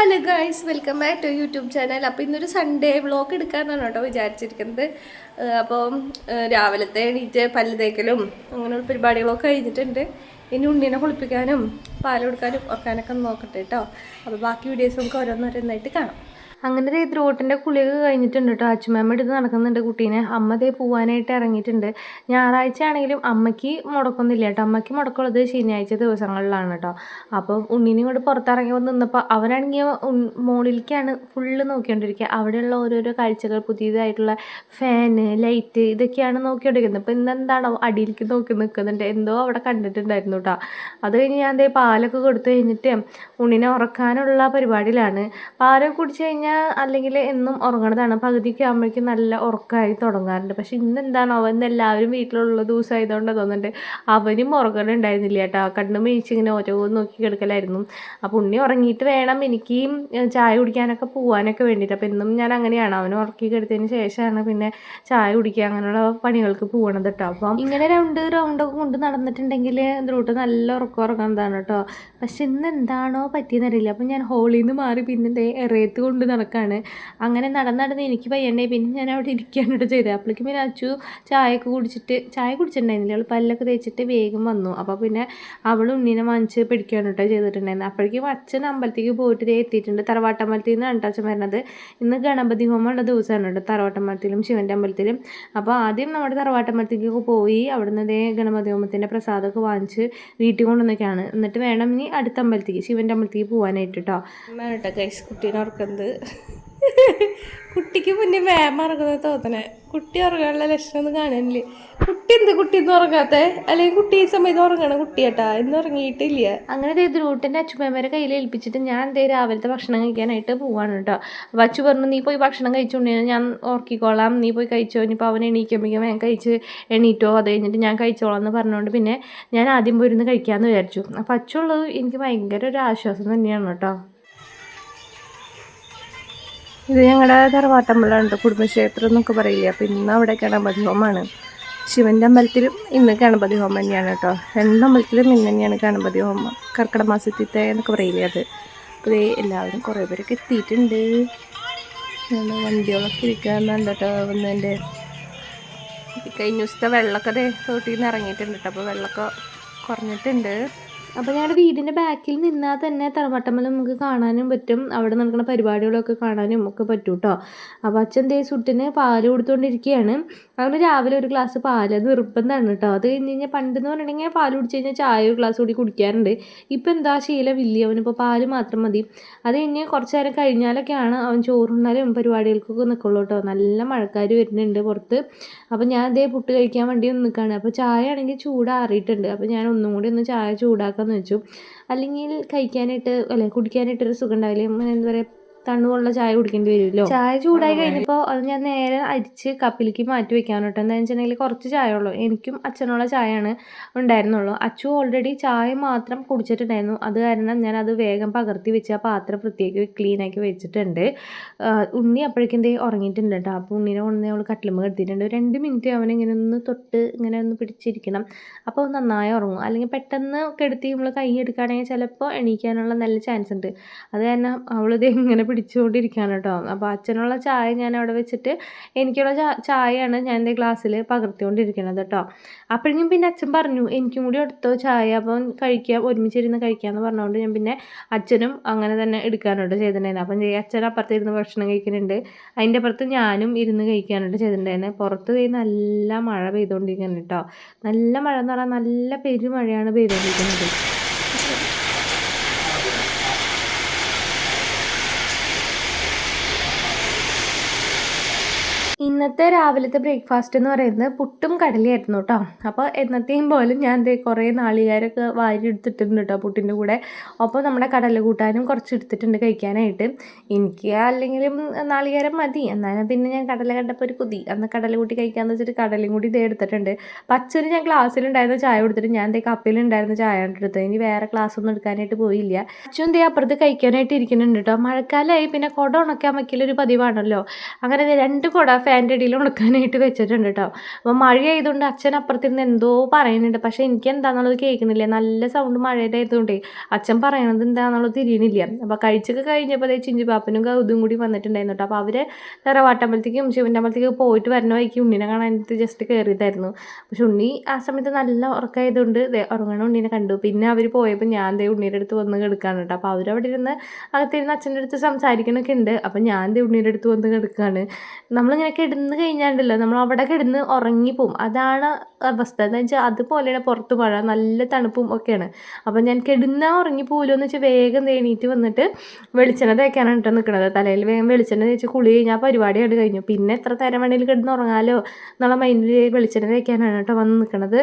Hello guys, welcome back to YouTube channel. അപ്പോൾ ഇന്നൊരു Sunday vlog എടുക്കാമെന്നാണ് കേട്ടോ വിചാരിച്ചിരിക്കുന്നത്. അപ്പോൾ രാവിലത്തെ എണീറ്റ് പല്ല് തേക്കലും അങ്ങനെയുള്ള പരിപാടികളൊക്കെ കഴിഞ്ഞിട്ടുണ്ട്. ഇനി ഉണ്ണീനെ കുളിപ്പിക്കാനും പാൽ കൊടുക്കാനും ഒക്കാനൊക്കെ നോക്കട്ടെ കേട്ടോ. അപ്പോൾ ബാക്കി വീഡിയോസ് നമുക്ക് ഓരോന്നോരോന്നായിട്ട് കാണാം. അങ്ങനെ ധ്രുവട്ടിൻ്റെ കുളിയൊക്കെ കഴിഞ്ഞിട്ടുണ്ട് കേട്ടോ. അച്ചുമ്മ എടുത്ത് നടക്കുന്നുണ്ട് കുട്ടീനെ. അമ്മ ദേ പോവാനായിട്ട് ഇറങ്ങിയിട്ടുണ്ട്. ഞായറാഴ്ച ആണെങ്കിലും അമ്മയ്ക്ക് മുടക്കൊന്നുമില്ല കേട്ടോ. അമ്മയ്ക്ക് മുടക്കമുള്ളത് ശനിയാഴ്ച ദിവസങ്ങളിലാണ് കേട്ടോ. അപ്പോൾ ഉണ്ണീനെ കൊണ്ട് പുറത്തിറങ്ങി വന്ന് നിന്നപ്പോൾ അവനാണെങ്കിൽ മുകളിലേക്കാണ് ഫുള്ള് നോക്കിക്കൊണ്ടിരിക്കുക. അവിടെയുള്ള ഓരോരോ കാഴ്ചകൾ, പുതിയതായിട്ടുള്ള ഫാന്, ലൈറ്റ്, ഇതൊക്കെയാണ് നോക്കിക്കൊണ്ടിരിക്കുന്നത്. അപ്പോൾ ഇന്നെന്താണോ അടിയിലേക്ക് നോക്കി നിൽക്കുന്നുണ്ട്, എന്തോ അവിടെ കണ്ടിട്ടുണ്ടായിരുന്നു കേട്ടോ. അത് കഴിഞ്ഞ് ഞാൻ ദേ പാലൊക്കെ കൊടുത്തു കഴിഞ്ഞിട്ട് ഉണ്ണിനെ ഉറക്കാനുള്ള പരിപാടിയിലാണ്. പാലൊക്കെ കുടിച്ച് കഴിഞ്ഞാൽ അല്ലെങ്കിൽ എന്നും ഉറങ്ങണതാണ്. പകുതിക്ക് ആകുമ്പോഴേക്കും നല്ല ഉറക്കമായി തുടങ്ങാറുണ്ട്. പക്ഷെ ഇന്നെന്താണോ അവൻ എല്ലാവരും വീട്ടിലുള്ള ദിവസമായതുകൊണ്ട് തോന്നുന്നുണ്ട് അവനും ഉറങ്ങണുണ്ടായിരുന്നില്ല കേട്ടോ. കണ്ണു മേയിച്ചിങ്ങനെ ഓരോ നോക്കി കിടക്കലായിരുന്നു. അപ്പോൾ ഉണ്ണി ഉറങ്ങിയിട്ട് വേണം എനിക്ക് ചായ കുടിക്കാനൊക്കെ പോകാനൊക്കെ വേണ്ടിയിട്ട്. അപ്പോൾ എന്നും ഞാൻ അങ്ങനെയാണ്, അവനെ ഉറക്കി കിടത്തതിന് ശേഷമാണ് പിന്നെ ചായ കുടിക്കുക അങ്ങനെയുള്ള പണികൾക്ക് പോകണത് കേട്ടോ. അപ്പം ഇങ്ങനെ റൗണ്ടൊക്കെ കൊണ്ട് നടന്നിട്ടുണ്ടെങ്കിൽ ദ്രൂട്ട് നല്ല ഉറക്കം ഉറങ്ങുന്നതാണ് കേട്ടോ. പക്ഷെ ഇന്ന് എന്താണോ പറ്റിയെന്നറിയില്ല. അപ്പം ഞാൻ ഹോളിൽ നിന്ന് മാറി പിന്നെ എറയത്ത് കൊണ്ട് നടക്കാണ്. അങ്ങനെ നടന്ന് എനിക്ക് പയ്യണ്ടേ പിന്നെ ഞാൻ അവിടെ ഇരിക്കുകയാണ് കേട്ടോ ചെയ്തത്. അപ്പോഴേക്കും പിന്നെ അച്ചു ചായ കുടിച്ചിട്ടുണ്ടായിരുന്നില്ല. അവൾ പല്ലൊക്കെ തേച്ചിട്ട് വേഗം വന്നു. അപ്പോൾ പിന്നെ അവൾ ഉണ്ണീനെ വാങ്ങിച്ച് പിടിക്കുകയാണ് കേട്ടോ ചെയ്തിട്ടുണ്ടായിരുന്നു. അപ്പോഴേക്കും അച്ഛൻ അമ്പലത്തേക്ക് പോയിട്ട് എത്തിയിട്ടുണ്ട്. തറവാട്ടമ്പലത്തിൽ നിന്നാണ് കേട്ടോ അച്ഛൻ വരുന്നത്. ഇന്ന് ഗണപതി ഹോമമുള്ള ദിവസമാണ് കേട്ടോ, തറവാട്ടമ്പലത്തിലും ശിവൻ്റെ അമ്പലത്തിലും. അപ്പോൾ ആദ്യം നമ്മുടെ തറവാട്ടമ്പലത്തേക്കൊക്കെ പോയി അവിടുന്ന് ഗണപതി ഹോമത്തിൻ്റെ പ്രസാദമൊക്കെ വാങ്ങിച്ച് വീട്ടിൽ കൊണ്ടുവന്നൊക്കെയാണ്. എന്നിട്ട് വേണം ഇനി അടുത്ത അമ്പലത്തേക്ക്, ശിവൻ്റെ അമ്പലത്തേക്ക് പോകാനായിട്ട് കേട്ടോ. കേട്ടോ കൈസ് കുട്ടീനെ ഉറക്കുന്നത്. കുട്ടിക്ക് മുന്നേ വേഗം ഉറങ്ങുന്നത് തോന്നണേ. കുട്ടി ഉറങ്ങാനുള്ള ലക്ഷണമൊന്നും കാണാനില്ലേ. കുട്ടി ഇന്ന് ഉറങ്ങാത്തേ, അല്ലെങ്കിൽ കുട്ടി ഈ സമയത്ത് ഉറങ്ങണം കുട്ടിയേട്ടാ, ഇന്ന് ഉറങ്ങിയിട്ടില്ല. അങ്ങനെ ദ്രൂട്ടിൻ്റെ അച്ചുമ്മേരെ കയ്യിൽ ഏൽപ്പിച്ചിട്ട് ഞാൻ രാവിലത്തെ ഭക്ഷണം കഴിക്കാനായിട്ട് പോവാണ് കേട്ടോ. അപ്പോൾ അച്ചു പറഞ്ഞു, നീ പോയി ഭക്ഷണം കഴിച്ചുകൊണ്ടിരുന്നു, ഞാൻ ഉറക്കിക്കോളാം, നീ പോയി കഴിച്ചോ, ഇനിയിപ്പോൾ അവൻ എണീക്കുമ്പോഴേക്കും വേഗം കഴിച്ച് എണീറ്റോ, അത് കഴിഞ്ഞിട്ട് ഞാൻ കഴിച്ചോളാം എന്ന് പറഞ്ഞുകൊണ്ട് പിന്നെ ഞാൻ ആദ്യം പോയിരുന്ന് കഴിക്കാമെന്ന് വിചാരിച്ചു. അപ്പോൾ അച്ചുള്ളത് എനിക്ക് ഭയങ്കര ഒരു ആശ്വാസം തന്നെയാണ് കേട്ടോ. ഇത് ഞങ്ങളുടെ തറവാട്ടമ്പലമുണ്ട്, കുടുംബക്ഷേത്രം എന്നൊക്കെ പറയില്ല. അപ്പോൾ ഇന്ന് അവിടെ ഗണപതി ഹോമമാണ്. ശിവൻ്റെ അമ്പലത്തിലും ഇന്ന് ഗണപതി ഹോമം തന്നെയാണ് കേട്ടോ. രണ്ടമ്പലത്തിലും ഇന്ന് തന്നെയാണ് ഗണപതി ഹോമം. കർക്കിടക മാസത്തിത്തെ എന്നൊക്കെ പറയില്ലേ അത്. അപ്പോൾ എല്ലാവരും കുറേ പേരൊക്കെ എത്തിയിട്ടുണ്ട്. വണ്ടികളൊക്കെ ഇരിക്കാറുണ്ട് കേട്ടോ. വന്നതിൻ്റെ കഴിഞ്ഞ ദിവസത്തെ വെള്ളമൊക്കെ തോട്ടിൽ നിന്ന് ഇറങ്ങിയിട്ടുണ്ട് കേട്ടോ. അപ്പോൾ വെള്ളമൊക്കെ കുറഞ്ഞിട്ടുണ്ട്. അപ്പോൾ ഞങ്ങളുടെ വീടിൻ്റെ ബാക്കിൽ നിന്നാൽ തന്നെ തറവാട്ടമ്പലം നമുക്ക് കാണാനും പറ്റും. അവിടെ നടക്കുന്ന പരിപാടികളൊക്കെ കാണാനും ഒക്കെ പറ്റും കേട്ടോ. അപ്പോൾ അച്ഛൻ സുട്ടിന് പാല് കൊടുത്തുകൊണ്ടിരിക്കുകയാണ്. അങ്ങനെ രാവിലെ ഒരു ഗ്ലാസ് പാല് അത് നിർബന്ധമാണ് കേട്ടോ. അത് കഴിഞ്ഞ് കഴിഞ്ഞാൽ പണ്ടെന്ന് പറഞ്ഞിട്ടുണ്ടെങ്കിൽ പാല് കുടിച്ച് കഴിഞ്ഞാൽ ചായ ഒരു ഗ്ലാസ് കൂടി കുടിക്കാറുണ്ട്. ഇപ്പോൾ എന്താ ശീലമില്ല, അവനിപ്പോൾ പാല് മാത്രം മതി. അത് കഴിഞ്ഞ് കുറച്ച് നേരം കഴിഞ്ഞാലൊക്കെയാണ് അവൻ ചോറുണ്ണാലും പരിപാടികൾക്കൊക്കെ നിൽക്കുള്ളൂ കേട്ടോ. നല്ല മഴക്കാർ വരുന്നുണ്ട് പുറത്ത്. അപ്പോൾ ഞാൻ പുട്ട് കഴിക്കാൻ വേണ്ടി നിൽക്കുകയാണ്. അപ്പോൾ ചായ ആണെങ്കിൽ ചൂടാറിയിട്ടുണ്ട്. അപ്പോൾ ഞാൻ ഒന്നും കൂടി ഒന്ന് ചായ ചൂടാക്കാമെന്ന് വെച്ചു. അല്ലെങ്കിൽ കുടിക്കാനായിട്ടൊരു സുഖം ഉണ്ടാവില്ല. എന്താ പറയുക, തണുവുള്ള ചായ കുടിക്കേണ്ടി വരുമല്ലോ. ചായ ചൂടായി കഴിഞ്ഞപ്പോൾ അത് ഞാൻ നേരെ അരിച്ച് കപ്പിലേക്ക് മാറ്റി വെക്കാൻ കേട്ടോ. എന്താണെന്ന് വെച്ചിട്ടുണ്ടെങ്കിൽ കുറച്ച് ചായ ഉള്ളൂ, എനിക്കും അച്ഛനുള്ള ചായയാണ് ഉണ്ടായിരുന്നുള്ളൂ. അച്ചു ഓൾറെഡി ചായ മാത്രം കുടിച്ചിട്ടുണ്ടായിരുന്നു. അത് കാരണം ഞാൻ അത് വേഗം പകർത്തി വെച്ച് ആ പാത്രം പ്രത്യേകം ക്ലീനാക്കി വെച്ചിട്ടുണ്ട്. ഉണ്ണി അപ്പോഴേക്കും ഉറങ്ങിയിട്ടുണ്ട് കേട്ടോ. അപ്പോൾ ഉണ്ണീനെ കൊണ്ടുവന്ന് അവൾ കട്ടിലുമ്പോൾ കിടത്തിയിട്ടുണ്ട്. 2 മിനിറ്റ് അവനിങ്ങനെ ഒന്ന് തൊട്ട് ഇങ്ങനെ ഒന്ന് പിടിച്ചിരിക്കണം. അപ്പോൾ നന്നായി ഉറങ്ങും. അല്ലെങ്കിൽ പെട്ടെന്ന് കിടത്തി നമ്മൾ കൈ എടുക്കുകയാണെങ്കിൽ ചിലപ്പോൾ എണീക്കാനുള്ള നല്ല ചാൻസ് ഉണ്ട്. അത് കാരണം അവളിത് ഇങ്ങനെ പിടിച്ചുകൊണ്ടിരിക്കുകയാണ് കേട്ടോ. അപ്പോൾ അച്ഛനുള്ള ചായ ഞാൻ അവിടെ വെച്ചിട്ട് എനിക്കുള്ള ചായയാണ് ഞാൻ എൻ്റെ ഗ്ലാസ്സിൽ പകർത്തിക്കൊണ്ടിരിക്കുന്നത് കേട്ടോ. അപ്പോഴേക്കും പിന്നെ അച്ഛൻ പറഞ്ഞു എനിക്കും കൂടി എടുത്തോ ചായ, അപ്പം കഴിക്കാം, ഒരുമിച്ചിരുന്ന് കഴിക്കാമെന്ന് പറഞ്ഞുകൊണ്ട് ഞാൻ പിന്നെ അച്ഛനും അങ്ങനെ തന്നെ എടുക്കാനോട്ട് ചെയ്തിട്ടുണ്ടായിരുന്നു. അപ്പം അച്ഛൻ അപ്പുറത്തിരുന്ന് ഭക്ഷണം കഴിക്കുന്നുണ്ട്, അതിൻ്റെ അപ്പുറത്ത് ഞാനും ഇരുന്ന് കഴിക്കാനായിട്ട് ചെയ്തിട്ടുണ്ടായിരുന്നു. പുറത്ത് നല്ല മഴ പെയ്തുകൊണ്ടിരിക്കുന്നു കേട്ടോ. നല്ല മഴ എന്ന് പറഞ്ഞാൽ നല്ല പെരുമഴയാണ് പെയ്തുകൊണ്ടിരിക്കുന്നത്. ഇന്നത്തെ രാവിലത്തെ ബ്രേക്ക്ഫാസ്റ്റ് എന്ന് പറയുന്നത് പുട്ടും കടലയായിരുന്നു കേട്ടോ. അപ്പോൾ എന്നത്തെയും പോലെ ഞാൻ കുറേ നാളികേരമൊക്കെ വാരി എടുത്തിട്ടുണ്ട് കേട്ടോ പുട്ടിൻ്റെ കൂടെ. അപ്പോൾ നമ്മുടെ കടല കൂട്ടാനും കുറച്ച് എടുത്തിട്ടുണ്ട് കഴിക്കാനായിട്ട്. എനിക്ക് അല്ലെങ്കിലും നാളികേരം മതി, എന്നാലും പിന്നെ ഞാൻ കടല കണ്ടപ്പോൾ ഒരു കൊതി, അന്ന് കടല കൂട്ടി കഴിക്കാമെന്ന് വെച്ചിട്ട് കടലയും കൂടി എടുത്തിട്ടുണ്ട്. പച്ചന് ഞാൻ ഗ്ലാസ്സിലുണ്ടായിരുന്ന ചായ കൊടുത്തിട്ട് ഞാൻ കപ്പിലുണ്ടായിരുന്ന ചായ എടുത്തത്. ഇനി വേറെ ഗ്ലാസ് ഒന്നും എടുക്കാനായിട്ട് പോയില്ല. അച്ഛൻ അപ്പുറത്ത് കഴിക്കാനായിട്ട് ഇരിക്കുന്നുണ്ട് കേട്ടോ. മഴക്കാലമായി പിന്നെ കുട ഉണക്കാൻ വയ്ക്കലൊരു പതിവാണല്ലോ. അങ്ങനെ 2 കുട ഫാൻ്റെ ഫാനിൻ്റെ അടിയിൽ ഉണക്കാനായിട്ട് വെച്ചിട്ടുണ്ട് കേട്ടോ. അപ്പോൾ മഴയായതുകൊണ്ട് അച്ഛൻ അപ്പുറത്തിരുന്ന് എന്തോ പറയുന്നുണ്ട്, പക്ഷേ എനിക്ക് എന്താണെന്നുള്ളത് കേൾക്കുന്നില്ല. നല്ല സൗണ്ട് മഴയുടെ ആയതുകൊണ്ടേ അച്ഛൻ പറയണത് എന്താണെന്നുള്ളത് തിരിയണില്ല. അപ്പോൾ കഴിച്ചൊക്കെ കഴിഞ്ഞപ്പോൾ അതേ ചിഞ്ചുപാപ്പനും ഗൗതും കൂടി വന്നിട്ടുണ്ടായിരുന്നു കേട്ടോ. അപ്പോൾ അവർ തറവാട്ടമ്പലത്തേക്കും ശിവൻ്റെ അമ്പലത്തേക്കും പോയിട്ട് വരുന്ന വഴിക്ക് ഉണ്ണിനെ കാണാനായിട്ട് ജസ്റ്റ് കയറിയതായിരുന്നു. പക്ഷെ ഉണ്ണി ആ സമയത്ത് നല്ല ഉറക്കമായതുകൊണ്ട് ഉറങ്ങണ ഉണ്ണീനെ കണ്ടു. പിന്നെ അവർ പോയപ്പോൾ ഞാൻ ഉണ്ണീൻ്റെ അടുത്ത് വന്ന് കിടക്കുകയാണ് കേട്ടോ. അപ്പോൾ അവരവിടെ ഇരുന്ന് അകത്തിരുന്ന് അച്ഛൻ്റെ അടുത്ത് സംസാരിക്കണമൊക്കെ ഉണ്ട്. അപ്പോൾ ഞാൻ ഉണ്ണീൻ്റെ അടുത്ത് വന്ന് കിടക്കുകയാണ്. നമ്മളിങ്ങനെ കിടന്ന് കഴിഞ്ഞാണ്ടല്ലോ നമ്മൾ അവിടെ കിടന്ന് ഉറങ്ങിപ്പോവും. അതാണ് അവസ്ഥ. എന്ന് വെച്ചാൽ അതുപോലെയാണ് പുറത്ത് മഴ, നല്ല തണുപ്പും ഒക്കെയാണ്. അപ്പോൾ ഞാൻ കിടന്നാൽ ഉറങ്ങിപ്പോലോ എന്ന് വെച്ചാൽ വേഗം എണീറ്റ് വന്നിട്ട് വെളിച്ചെണ്ണ തേക്കാനാണ് കേട്ടോ നിൽക്കുന്നത്. തലയിൽ വേഗം വെളിച്ചെണ്ണ തേച്ച് കുളി കഴിഞ്ഞാൽ പരിപാടിയാണ് കഴിഞ്ഞു. പിന്നെ എത്ര നേരം വേണമെങ്കിലും കിടന്ന് ഉറങ്ങാലോ എന്നുള്ള മൈൻഡിൽ വെളിച്ചെണ്ണ തേക്കാനാണ് കേട്ടോ വന്ന് നിൽക്കുന്നത്.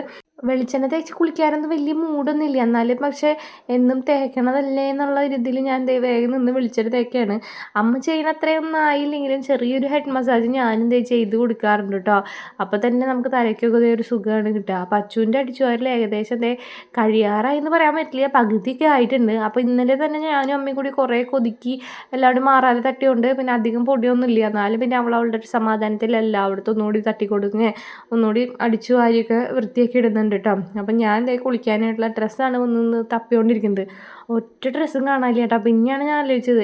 വെളിച്ചെണ്ണ തേച്ച് കുളിക്കാനൊന്നും വലിയ മൂടൊന്നുമില്ല, എന്നാലും പക്ഷേ എന്നും തേക്കണതല്ലേ എന്നുള്ള രീതിയിൽ ഞാൻ വേഗം നിന്ന് വെളിച്ചെണ്ണ തേക്കുകയാണ്. അമ്മ ചെയ്യണ അത്രയൊന്നും ആയില്ലെങ്കിലും ചെറിയൊരു ഹെഡ് മസാജ് ഞാനും ചെയ്ത് കൊടുക്കാറുണ്ട് കേട്ടോ. അപ്പോൾ തന്നെ നമുക്ക് തലയ്ക്കൊക്കെ ഒരു സുഖമാണ് കിട്ടുക. അപ്പോൾ അച്ചുവിൻ്റെ അടിച്ചുവാരിൽ ഏകദേശം കഴിയാറായി എന്ന് പറയാൻ പറ്റില്ല, പകുതിയൊക്കെ ആയിട്ടുണ്ട്. അപ്പോൾ ഇന്നലെ തന്നെ ഞാനും അമ്മയും കൂടി കുറേ കൊതുക്കി എല്ലാവരും മാറാതെ തട്ടിയുണ്ട്. പിന്നെ അധികം പൊടിയൊന്നും ഇല്ല, എന്നാലും പിന്നെ അവളുടെ ഒരു സമാധാനത്തിൽ എല്ലായിടത്തും ഒന്നുകൂടി തട്ടിക്കൊടുക്കുക, ഒന്നുകൂടി അടിച്ചു വാരിയൊക്കെ വൃത്തിയാക്കി ഇടുന്നുണ്ട് കേട്ടോ. അപ്പം ഞാൻ കുളിക്കാനായിട്ടുള്ള ഡ്രസ്സാണ് ഒന്ന് തപ്പിക്കൊണ്ടിരിക്കുന്നത്. ഒറ്റ ഡ്രസ്സും കാണാനില്ല കേട്ടോ. പിന്നെയാണ് ഞാൻ ആലോചിച്ചത്,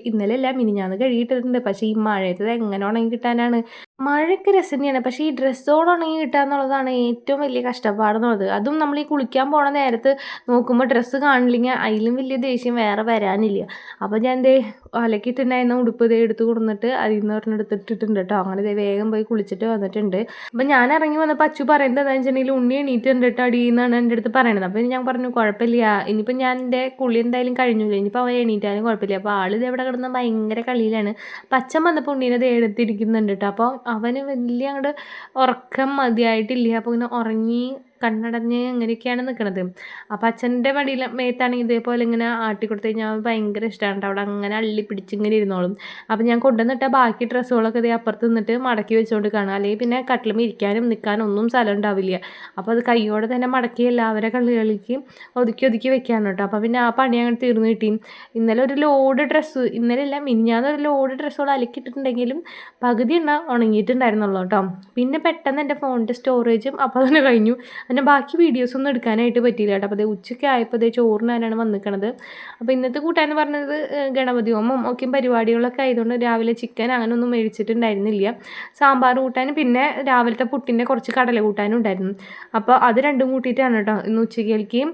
ഇന്നലെ അല്ല മിനിഞ്ഞാന്ന് കഴുകിയിട്ടിട്ടുണ്ട്. പക്ഷേ ഈ മഴയത്ത് എങ്ങനെ ഉണങ്ങി കിട്ടാനാണ്. മഴയൊക്കെ രസം തന്നെയാണ്, പക്ഷേ ഈ ഡ്രസ്സോട് ഉണങ്ങി കിട്ടുക എന്നുള്ളതാണ് ഏറ്റവും വലിയ കഷ്ടപ്പാടെന്നുള്ളത്. അതും നമ്മൾ ഈ കുളിക്കാൻ പോണ നേരത്ത് നോക്കുമ്പോൾ ഡ്രസ്സ് കാണില്ലെങ്കിൽ അതിലും വലിയ ദേഷ്യം വേറെ വരാനില്ല. അപ്പോൾ ഞാൻ അലക്കിയിട്ടുണ്ടായിരുന്ന ഉടുപ്പ് എടുത്ത് കൊടുത്തിട്ട് അതിൽ നിന്ന് എടുത്തിട്ടിട്ടുണ്ട് കേട്ടോ. അങ്ങനെ വേഗം പോയി കുളിച്ചിട്ട് വന്നിട്ടുണ്ട്. അപ്പം ഞാൻ ഇറങ്ങി വന്നപ്പോൾ അച്ചു പറയുന്നത് എന്താണെന്ന് വെച്ചിട്ടുണ്ടെങ്കിൽ ഉണ്ണി എണീറ്റുണ്ട് കേട്ടോ അടിയെന്നാണ് എൻ്റെ അടുത്ത് പറയണത്. അപ്പോൾ ഞാൻ പറഞ്ഞു കുഴപ്പമില്ല, ഇനിയിപ്പോൾ ഞാൻ എൻ്റെ കുളി എന്തായാലും കഴിഞ്ഞില്ല, ഇനിയിപ്പോൾ അവൻ എണീറ്റാലും കുഴപ്പമില്ല. അപ്പോൾ ആൾ എവിടെ കിടന്ന് ഭയങ്കര കളിയിലാണ്. അപ്പം അച്ഛൻ വന്നപ്പോൾ ഉണ്ണീനെ എടുത്തിരിക്കുന്നുണ്ട് കേട്ടോ. അപ്പോൾ അവന് വലിയ അങ്ങോട്ട് ഉറക്കം മതിയായിട്ടില്ല. അപ്പോൾ ഇങ്ങനെ ഉറങ്ങി കണ്ണടഞ്ഞ് അങ്ങനെയൊക്കെയാണ് നിൽക്കുന്നത്. അപ്പോൾ അച്ഛൻ്റെ മടിയിൽ മേത്താണെങ്കിൽ ഇതേപോലെ ഇങ്ങനെ ആട്ടി കൊടുത്തു കഴിഞ്ഞാൽ ഭയങ്കര ഇഷ്ടമാണ്. അവിടെ അങ്ങനെ അള്ളി പിടിച്ച് ഇങ്ങനെ ഇരുന്നോളും. അപ്പോൾ ഞാൻ കൊണ്ടുവന്നിട്ട ബാക്കി ഡ്രസ്സുകളൊക്കെ ഇതേ അപ്പുറത്ത് നിന്നിട്ട് മടക്കി വെച്ചുകൊണ്ട് കാണും. അല്ലെങ്കിൽ പിന്നെ കട്ടിലും ഇരിക്കാനും നിൽക്കാനും ഒന്നും സ്ഥലം ഉണ്ടാവില്ല. അപ്പോൾ അത് കൈയോടെ തന്നെ മടക്കി എല്ലാവരെ കളിക്ക് ഒതുക്കി വെക്കാണ് കേട്ടോ. അപ്പോൾ പിന്നെ ആ പണി അങ്ങനെ തീർന്നു കിട്ടി. ഇന്നലെ ഒരു ലോഡ് ഡ്രസ്സ്, ഇന്നലെ അല്ല മിനിഞ്ഞാന്ന് ഒരു ലോഡ് ഡ്രസ്സുകൾ അലക്കിയിട്ടുണ്ടെങ്കിലും പകുതി എണ്ണ ഉണങ്ങിയിട്ടുണ്ടായിരുന്നുള്ളൂ കേട്ടോ. പിന്നെ പെട്ടെന്ന് എൻ്റെ ഫോണിൻ്റെ സ്റ്റോറേജും അപ്പോൾ തന്നെ കഴിഞ്ഞു. അതിൻ്റെ ബാക്കി വീഡിയോസൊന്നും എടുക്കാനായിട്ട് പറ്റിയില്ല കേട്ടോ. അപ്പോൾ ഉച്ചയ്ക്ക് ആയപ്പോൾ ചോറിനാണ് വന്നിരിക്കണത്. അപ്പോൾ ഇന്നത്തെ കൂട്ടാൻ പറഞ്ഞത് ഗണപതി ഹോമം ഒക്കെ പരിപാടികളൊക്കെ ആയതുകൊണ്ട് രാവിലെ ചിക്കൻ അങ്ങനെ ഒന്നും മേടിച്ചിട്ടുണ്ടായിരുന്നില്ല. സാമ്പാർ കൂട്ടാനും പിന്നെ രാവിലത്തെ പുട്ടിൻ്റെ കുറച്ച് കടല കൂട്ടാനും ഉണ്ടായിരുന്നു. അപ്പോൾ അത് രണ്ടും കൂട്ടിയിട്ടാണ് കേട്ടോ ഇന്ന് ഉച്ചയ്ക്ക്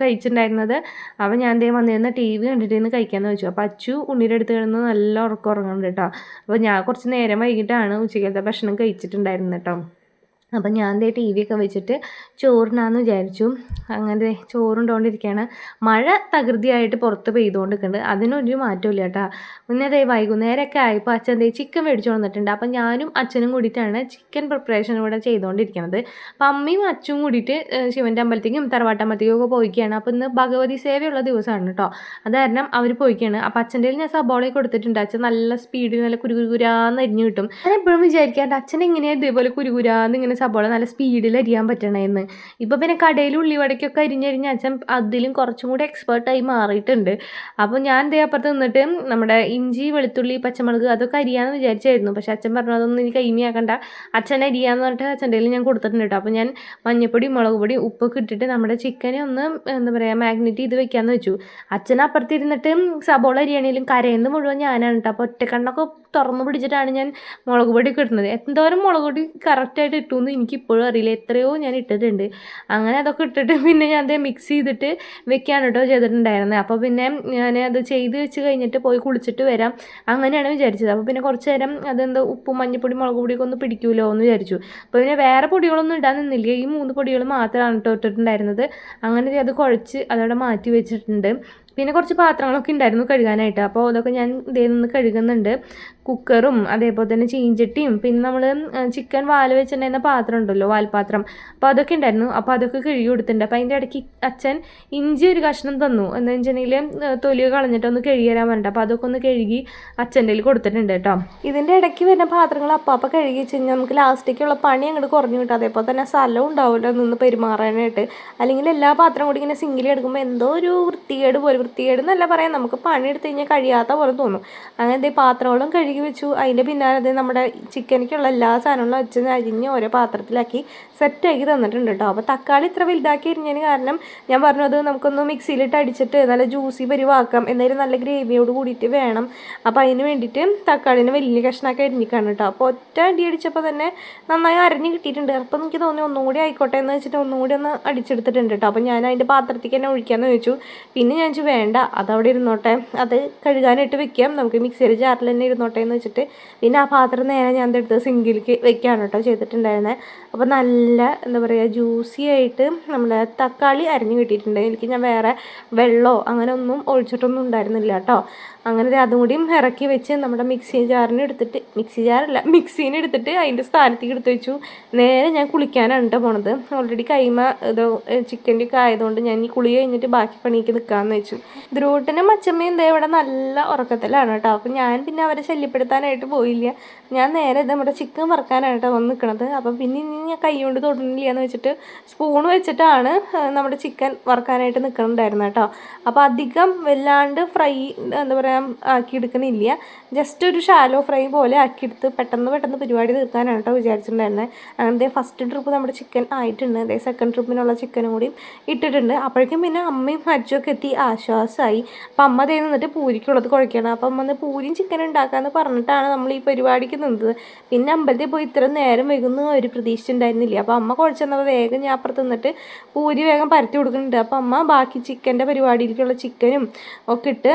കഴിച്ചിട്ടുണ്ടായിരുന്നത്. അപ്പോൾ ഞാൻ വന്നിരുന്ന TV കണ്ടിട്ട് കഴിക്കാമെന്ന് വെച്ചു. അപ്പോൾ അച്ചു ഉണ്ണിയുടെ അടുത്ത് കിടന്ന് നല്ല ഉറക്കം ഉറങ്ങുന്നുണ്ട് കേട്ടോ. അപ്പോൾ ഞാൻ കുറച്ച് നേരം വൈകിട്ടാണ് ഉച്ചയ്ക്കത്തെ ഭക്ഷണം കഴിച്ചിട്ടുണ്ടായിരുന്നത് കേട്ടോ. അപ്പം ഞാൻ TV ഒക്കെ വെച്ചിട്ട് ചോറിനാന്ന് വിചാരിച്ചു. അങ്ങനെ ചോറുണ്ടോണ്ടിരിക്കുകയാണ്. മഴ തകൃതിയായിട്ട് പുറത്ത് പെയ്തുകൊണ്ടിരിക്കുന്നുണ്ട്, അതിനൊരു മാറ്റമില്ല കേട്ടോ. പിന്നെ വൈകുന്നേരമൊക്കെ ആയപ്പോൾ അച്ഛൻ ചിക്കൻ മേടിച്ചു വന്നിട്ടുണ്ട്. അപ്പം ഞാനും അച്ഛനും കൂടിയിട്ടാണ് ചിക്കൻ പ്രിപ്പറേഷൻ ഇവിടെ ചെയ്തുകൊണ്ടിരിക്കുന്നത്. അപ്പം അമ്മയും അച്ഛനും കൂടിയിട്ട് ശിവൻ്റെ അമ്പലത്തേക്കും തറവാട്ടമ്പലത്തേക്കും ഒക്കെ പോയിക്കുകയാണ്. അപ്പോൾ ഇന്ന് ഭഗവതി സേവയുള്ള ദിവസമാണ് കേട്ടോ. അത് കാരണം അവർ പോയിക്കുകയാണ്. അപ്പം അച്ഛൻ്റെ ഞാൻ സബോളയൊക്കെ കൊടുത്തിട്ടുണ്ട്. അച്ഛൻ നല്ല സ്പീഡിൽ നല്ല കുരുകുരാന്ന് അരിഞ്ഞ് കിട്ടും. ഞാൻ എപ്പോഴും വിചാരിക്കാണ്ട് അച്ഛൻ എങ്ങനെയാണ് ഇതേപോലെ കുരുകുരാന്ന് ഇങ്ങനെ സബോള നല്ല സ്പീഡിൽ അരിയാൻ പറ്റണമെന്ന്. ഇപ്പോൾ പിന്നെ കടയിൽ ഉള്ളിവടയ്ക്കൊക്കെ അരിഞ്ഞരിഞ്ഞ് അച്ഛൻ അതിലും കുറച്ചും കൂടി എക്സ്പേർട്ടായി മാറിയിട്ടുണ്ട്. അപ്പോൾ ഞാൻ അപ്പുറത്ത് നിന്നിട്ട് നമ്മുടെ ഇഞ്ചി വെളുത്തുള്ളി പച്ചമുളക് അതൊക്കെ അരിയാമെന്ന് വിചാരിച്ചായിരുന്നു. പക്ഷേ അച്ഛൻ പറഞ്ഞു അതൊന്നും എനിക്ക് കൈമിയാക്കണ്ട, അച്ഛൻ അരിയാന്ന് പറഞ്ഞിട്ട് അച്ഛൻ്റെ കയ്യിൽ ഞാൻ കൊടുത്തിട്ടുണ്ട് കേട്ടോ. അപ്പോൾ ഞാൻ മഞ്ഞപ്പൊടി മുളക് പൊടി ഉപ്പൊക്കെ ഇട്ടിട്ട് നമ്മുടെ ചിക്കനെ ഒന്ന് എന്താ പറയുക മാഗ്നേറ്റ് ചെയ്ത് വെക്കാമെന്ന് വെച്ചു. അച്ഛൻ അപ്പുറത്തിരുന്നിട്ട് സബോള അരിയാണെങ്കിലും കരയുന്നത് മുഴുവൻ ഞാനാണ് കേട്ടോ. അപ്പോൾ ഒറ്റക്കണ്ണൊക്കെ തുറന്നു പിടിച്ചിട്ടാണ് ഞാൻ മുളക് പൊടിയൊക്കെ ഇടുന്നത്. എന്തോരം മുളക് പൊടി കറക്റ്റായിട്ട് ഇട്ടു എന്ന് എനിക്കിപ്പോഴും അറിയില്ല, എത്രയോ ഞാൻ ഇട്ടിട്ടുണ്ട്. അങ്ങനെ അതൊക്കെ ഇട്ടിട്ട് പിന്നെ ഞാൻ മിക്സ് ചെയ്തിട്ട് വെക്കാൻ കേട്ടോ ചെയ്തിട്ടുണ്ടായിരുന്നത്. അപ്പോൾ പിന്നെ ഞാൻ അത് ചെയ്ത് വെച്ച് കഴിഞ്ഞിട്ട് പോയി കുളിച്ചിട്ട് വരാം അങ്ങനെയാണ് വിചാരിച്ചത്. അപ്പോൾ പിന്നെ കുറച്ച് നേരം അതെന്തോ ഉപ്പും മഞ്ഞപ്പൊടി മുളക് പൊടിയൊക്കെ ഒന്ന് പിടിക്കുമല്ലോ എന്ന് വിചാരിച്ചു. അപ്പോൾ പിന്നെ വേറെ പൊടികളൊന്നും ഇടാൻ നിന്നില്ല, ഈ 3 പൊടികൾ മാത്രമാണ് കേട്ടോ ഇട്ടിട്ടുണ്ടായിരുന്നത്. അങ്ങനെ അത് കുഴച്ച് അതവിടെ മാറ്റി വെച്ചിട്ടുണ്ട്. പിന്നെ കുറച്ച് പാത്രങ്ങളൊക്കെ ഉണ്ടായിരുന്നു കഴുകാനായിട്ട്. അപ്പോൾ അതൊക്കെ ഞാൻ നിന്ന് കഴുകുന്നുണ്ട്. കുക്കറും അതേപോലെ തന്നെ ചീഞ്ചട്ടിയും പിന്നെ നമ്മൾ ചിക്കൻ വാല് വെച്ചിട്ടുണ്ടായിരുന്ന പാത്രം ഉണ്ടല്ലോ, വാൽപാത്രം, അപ്പോൾ അതൊക്കെ ഉണ്ടായിരുന്നു. അപ്പോൾ അതൊക്കെ കഴുകി കൊടുത്തിട്ടുണ്ട്. അപ്പോൾ അതിൻ്റെ ഇടയ്ക്ക് അച്ഛൻ ഇഞ്ചി ഒരു കഷ്ണം തന്നു, എന്താ വെച്ചിട്ടുണ്ടെങ്കിൽ തൊലി കളഞ്ഞിട്ട് ഒന്ന് കഴുകി തരാൻ വേണ്ട. അപ്പോൾ അതൊക്കെ ഒന്ന് കഴുകി അച്ഛൻ്റെ കയ്യിൽ കൊടുത്തിട്ടുണ്ട് കേട്ടോ. ഇതിൻ്റെ ഇടയ്ക്ക് വരുന്ന പാത്രങ്ങൾ അപ്പം കഴുകി വെച്ച് കഴിഞ്ഞാൽ നമുക്ക് ലാസ്റ്റിലേക്കുള്ള പണി അങ്ങോട്ട് കുറഞ്ഞു കിട്ടും. അതേപോലെ തന്നെ സ്ഥലവും ഉണ്ടാവില്ല നിന്ന് പെരുമാറാനായിട്ട്. അല്ലെങ്കിൽ എല്ലാ പാത്രം കൂടി ഇങ്ങനെ സിങ്കിൽ എടുക്കുമ്പോൾ എന്തോ ഒരു വൃത്തികേട് പോലെ വൃത്തികേട് എന്നല്ല പറയാം, നമുക്ക് പണിയെടുത്ത് കഴിഞ്ഞാൽ കഴിയാത്ത പോലെ തോന്നും. അങ്ങനത്തെ പാത്രങ്ങളും കഴുകി വെച്ചു. അതിൻ്റെ പിന്നാലെ നമ്മുടെ ചിക്കനിക്കുള്ള എല്ലാ സാധനങ്ങളും വെച്ച് അരിഞ്ഞ് ഓരോ പാത്രത്തിലാക്കി സെറ്റാക്കി തന്നിട്ടുണ്ട് കേട്ടോ. അപ്പോൾ തക്കാളി ഇത്ര വലുതാക്കി അരിഞ്ഞതിന് കാരണം ഞാൻ പറഞ്ഞു അത് നമുക്കൊന്ന് മിക്സിയിലിട്ട് അടിച്ചിട്ട് നല്ല ജ്യൂസി പരിവാക്കാം, എന്നാലും നല്ല ഗ്രേവിയോട് കൂടിയിട്ട് വേണം. അപ്പോൾ അതിന് വേണ്ടിയിട്ട് തക്കാളിന് വലിയ കഷ്ണമൊക്കെ അരിഞ്ഞിക്കാണ് കേട്ടോ. അപ്പോൾ ഒറ്റ അടി അടിച്ചപ്പോൾ തന്നെ നന്നായി അരിഞ്ഞ് കിട്ടിയിട്ടുണ്ട്. അപ്പോൾ എനിക്ക് തോന്നി ഒന്നും കൂടി ആയിക്കോട്ടെ എന്ന് വെച്ചിട്ട് ഒന്നും കൂടി ഒന്ന് അടിച്ചെടുത്തിട്ടുണ്ട് കേട്ടോ. അപ്പോൾ ഞാൻ അതിൻ്റെ പാത്രത്തേക്ക് തന്നെ ഒഴിക്കാമെന്ന് ചോദിച്ചു. പിന്നെ ഞാൻ ചോദിച്ചു വേണ്ട, അതവിടെ ഇരുന്നോട്ടെ, അത് കഴുകാനായിട്ട് വെക്കാം, നമുക്ക് മിക്സിയുടെ ജാറിൽ തന്നെ ഇരുന്നോട്ടെ എന്ന് വെച്ചിട്ട് പിന്നെ ആ പാത്രം നേരെ ഞാൻ എടുത്ത് സിങ്കിലേക്ക് വെക്കുകയാണ് കേട്ടോ ചെയ്തിട്ടുണ്ടായിരുന്നത്. അപ്പോൾ നല്ല എന്താ പറയുക ജ്യൂസി ആയിട്ട് നമ്മുടെ തക്കാളി അരിഞ്ഞ് കിട്ടിയിട്ടുണ്ട്. എനിക്ക് ഞാൻ വേറെ വെള്ളമോ അങ്ങനെ ഒന്നും ഒഴിച്ചിട്ടൊന്നും ഉണ്ടായിരുന്നില്ല കേട്ടോ. അങ്ങനെ അതും കൂടിയും ഇറക്കി വെച്ച് നമ്മുടെ മിക്സി ജാറിന് എടുത്തിട്ട് മിക്സീനെ എടുത്തിട്ട് അതിൻ്റെ സ്ഥാനത്തേക്ക് എടുത്ത് വെച്ചു. നേരെ ഞാൻ കുളിക്കാനാണ് കേട്ടോ പോണത്. ഓൾറെഡി കൈമ ഇത് ചിക്കൻ്റെ ഒക്കെ ആയതുകൊണ്ട് ഞാൻ ഈ കുളി കഴിഞ്ഞിട്ട് ബാക്കി പണിക്ക് നിൽക്കാമെന്ന് വെച്ചു. ധ്രുവട്ടനും അച്ചമ്മയും ദേ ഇവിടെ നല്ല ഉറക്കത്തിലാണ് കേട്ടോ. അപ്പോൾ ഞാൻ പിന്നെ അവരെ ശല്യപ്പെടുത്താനായിട്ട് പോയില്ല. ഞാൻ നേരെ നമ്മുടെ ചിക്കൻ വറുക്കാനാണ് കേട്ടോ വന്ന് നിൽക്കണത്. അപ്പം പിന്നെ ഇനി ഞാൻ കൈ കൊണ്ട് തൊടുന്നില്ല എന്ന് വെച്ചിട്ട് സ്പൂൺ വെച്ചിട്ടാണ് നമ്മുടെ ചിക്കൻ വറുക്കാനായിട്ട് നിൽക്കണുണ്ടായിരുന്നു കേട്ടോ. അപ്പോൾ അധികം വല്ലാണ്ട് ഫ്രൈ എന്താ പറയുക ആക്കിയെടുക്കണില്ല, ജസ്റ്റ് ഒരു ഷാലോ ഫ്രൈ പോലെ ആക്കിയെടുത്ത് പെട്ടെന്ന് പരിപാടി തീർക്കാനാണ് കേട്ടോ വിചാരിച്ചിട്ടുണ്ടായിരുന്നത്. അങ്ങനത്തെ ഫസ്റ്റ് ട്രിപ്പ് നമ്മുടെ ചിക്കൻ ആയിട്ടുണ്ട്. അതേ സെക്കൻഡ് ട്രിപ്പിനുള്ള ചിക്കനും കൂടി ഇട്ടിട്ടുണ്ട്. അപ്പോഴേക്കും പിന്നെ അമ്മയും അച്ഛനൊക്കെ എത്തി, ആശ്വാസമായി. അപ്പം അമ്മ ദേ നിന്നിട്ട് പൂരിക്കുള്ളത് കുഴക്കണം. അപ്പം അമ്മ പൂരിയും ചിക്കൻ ഉണ്ടാക്കാമെന്ന് പറഞ്ഞിട്ടാണ് നമ്മൾ ഈ പരിപാടിക്ക് നിന്നത്. പിന്നെ അമ്പലത്തിൽ പോയി ഇത്ര നേരം വൈകുന്നു ഒരു പ്രതീക്ഷ ഉണ്ടായിരുന്നില്ല. അപ്പോൾ അമ്മ കുഴച്ചെന്നപ്പോൾ വേഗം ഞാൻ അപ്പുറത്ത് നിന്നിട്ട് പൂരി വേഗം പരത്തി കൊടുക്കുന്നുണ്ട്. അപ്പോൾ അമ്മ ബാക്കി ചിക്കൻ്റെ പരിപാടിയിലേക്കുള്ള ചിക്കനും ഒക്കെ ഇട്ട്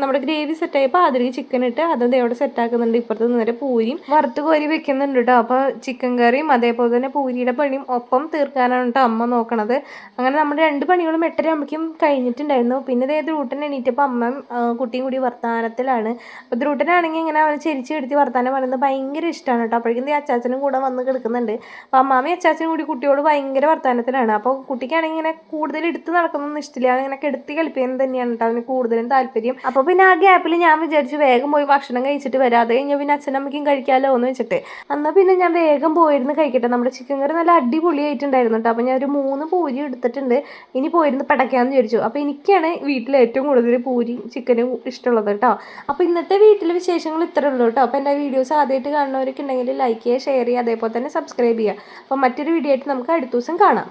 നമ്മുടെ ഗ്രേവി സെറ്റായപ്പോൾ അതിലേക്ക് ചിക്കൻ ഇട്ട് അതും അവിടെ സെറ്റാക്കുന്നുണ്ട്. ഇപ്പുറത്ത് നിന്നിട്ട് പൂരിയും വറുത്ത് കോരി വെക്കുന്നുണ്ട് കേട്ടോ. അപ്പോൾ ചിക്കൻ കറിയും അതേപോലെ തന്നെ പൂരിയുടെ പണിയും ഒപ്പം തീർക്കാനാണ് കേട്ടോ അമ്മ നോക്കണത്. അങ്ങനെ നമ്മുടെ 2 പണികളും 8:30 ആകുമ്പോഴേക്കും കഴിഞ്ഞിട്ടുണ്ടായിരുന്നു. പിന്നെ ധ്രുവട്ടൻ എണീറ്റപ്പോൾ അമ്മയും കുട്ടിയും കൂടി വർത്താനത്തിലാണ്. അപ്പോൾ ധ്രുവട്ടനാണെങ്കിൽ ഇങ്ങനെ അവനെ ചെരിച്ച് എടുത്തി വർത്താനം പറയുന്നത് ഭയങ്കര ഇഷ്ടമാണ് കേട്ടോ. അപ്പോഴേക്കും അച്ചാച്ചനും കൂടെ വന്ന് കിടക്കുന്നുണ്ട്. അപ്പോൾ അമ്മാമയും അച്ചാച്ചനും കൂടി കുട്ടിയോട് ഭയങ്കര വർത്താനത്തിലാണ്. അപ്പോൾ കുട്ടിക്കാണെങ്കിൽ ഇങ്ങനെ കൂടുതൽ എടുത്ത് നടക്കുന്നൊന്നും ഇഷ്ടമില്ല, അങ്ങനെ കെടുത്തി കളിപ്പിക്കുന്നത് തന്നെയാണ് കേട്ടോ അവന് കൂടുതലും താല്പര്യം. അപ്പോൾ പിന്നെ ആ ഗ്യാപ്പിൽ ഞാൻ വിചാരിച്ചു വേഗം പോയി ഭക്ഷണം കഴിച്ചിട്ട് വരാം, അത് കഴിഞ്ഞാൽ പിന്നെ അച്ഛനമ്മയ്ക്കും കഴിക്കാമല്ലോ എന്ന് വെച്ചിട്ട് എന്നാൽ പിന്നെ ഞാൻ വേഗം പോയിരുന്ന് കഴിക്കട്ടെ. നമ്മുടെ ചിക്കൻ കറി നല്ല അടിപൊളിയായിട്ടുണ്ടായിരുന്നു കേട്ടോ. അപ്പോൾ ഞാൻ ഒരു 3 പൂരി എടുത്തിട്ടുണ്ട്, ഇനി പോയിരുന്ന് പടയ്ക്കാമെന്ന് വിചാരിച്ചു. അപ്പോൾ എനിക്കാണ് വീട്ടിൽ ഏറ്റവും കൂടുതൽ പൂരി ചിക്കനും ഇഷ്ടമുള്ളത് കേട്ടോ. അപ്പോൾ ഇന്നത്തെ വീട്ടിലെ വിശേഷങ്ങൾ ഇത്രയേ ഉള്ളൂ കേട്ടോ. അപ്പോൾ എൻ്റെ വീഡിയോസ് ആദ്യമായിട്ട് കാണുന്നവരൊക്കെ ഉണ്ടെങ്കിൽ ലൈക്ക് ചെയ്യുക, ഷെയർ ചെയ്യുക, അതേപോലെ തന്നെ സബ്സ്ക്രൈബ് ചെയ്യുക. അപ്പോൾ മറ്റൊരു വീഡിയോ ആയിട്ട് നമുക്ക് അടുത്ത ദിവസം കാണാം.